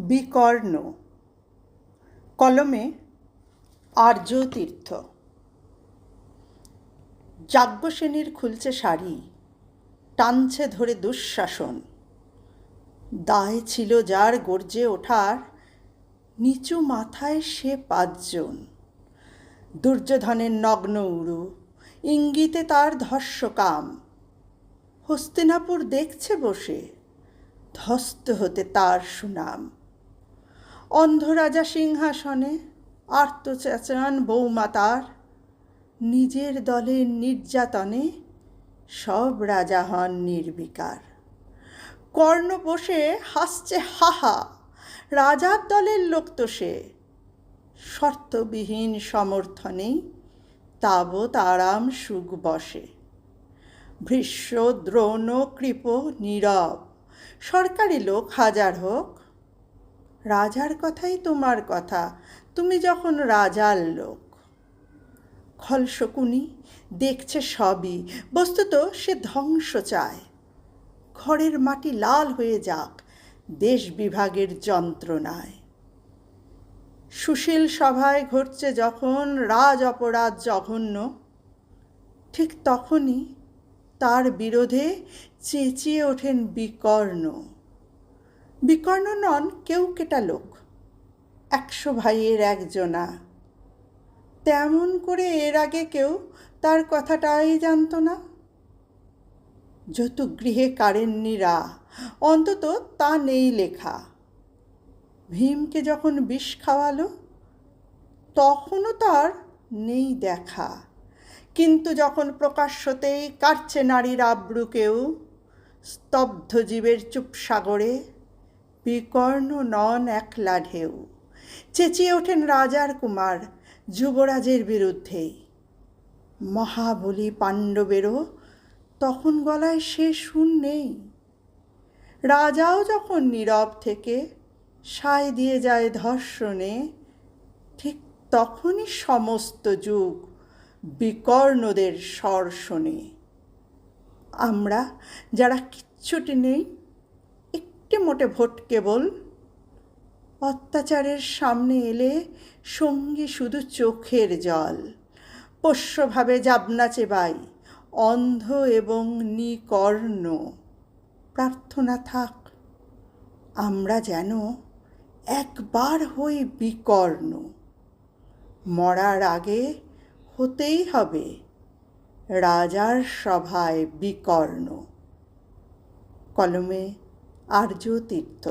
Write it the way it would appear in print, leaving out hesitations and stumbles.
বিকর্ণ। কলমে আর্যতীর্থ। যাজ্ঞসেনীর খুলছে শাড়ি, টানছে ধরে দুঃশাসন। দায় ছিল যার গর্জে ওঠার, নিচু মাথায় সে ৫ জন। দুর্যোধনের নগ্ন উরু, ইঙ্গিতে তার ধর্ষকাম। হস্তিনাপুর দেখছে বসে, ধ্বস্ত হতে তার সুনাম। অন্ধ রাজা সিংহাসনে আর্ত চেঁচান বৌমা তার। নিজের দলের নির্যাতনে সব রাজা হন নির্বিকার। কর্ণ বসে হাসছে হাহা, রাজার দলের লোক তো সে। শর্তবিহীন সমর্থনেই তাবৎ আরাম সুখ বসে। ভৃশ্য, দ্রোণ, কৃপ, নীরব, সরকারি লোক হাজার হোক। রাজার কথাই তোমার কথা, তুমি যখন রাজার লোক। খলশকুনি দেখছে সবই, বস্তুত সে ধ্বংস চায়। ঘরের মাটি লাল হয়ে যাক দেশ বিভাগের যন্ত্রণায়। সুশীল সভায় ঘটছে যখন রাজ অপরাধ জঘন্য, ঠিক তখনই তার বিরোধে চেঁচিয়ে ওঠেন বিকর্ণ। বিকর্ণ নন কেউ কেটা লোক, ১০০ ভাইয়ের একজনা। তেমন করে এর আগে কেউ তার কথাটাই জানত না। যতুগৃহে কারেননি রা, অন্তত তা নেই লেখা। ভীমকে যখন বিষ খাওয়ালো তখনও তার নেই দেখা। কিন্তু যখন প্রকাশ্যতেই কাটছে নারীর আব্রু কেউ, স্তব্ধ জীবের চুপ সাগরে বিকর্ণ নন একলা ঢেউ। চেঁচিয়ে ওঠেন রাজার কুমার যুবরাজের বিরুদ্ধেই। মহাবলী পাণ্ডবেরও তখন গলায় সে সুর নেই। রাজাও যখন নীরব থেকে সায় দিয়ে যায় ধর্ষণে, ঠিক তখনই সমস্ত যুগ বিকর্ণদের স্বর শোনে। আমরা যারা কিচ্ছুটি নেই, একটি মোটে ভোট কেবল, অত্যাচারের সামনে এলে সঙ্গী শুধু চোখের জল। পোষ্যভাবে যাবনা চেবাই, অন্ধ এবং নিকর্ণ। প্রার্থনা থাক আমরা যেন একবার হই বিকর্ণ। মরার আগে হতেই হবে রাজার সভায় বিকর্ণ। কলমে আর্যতীর্থ।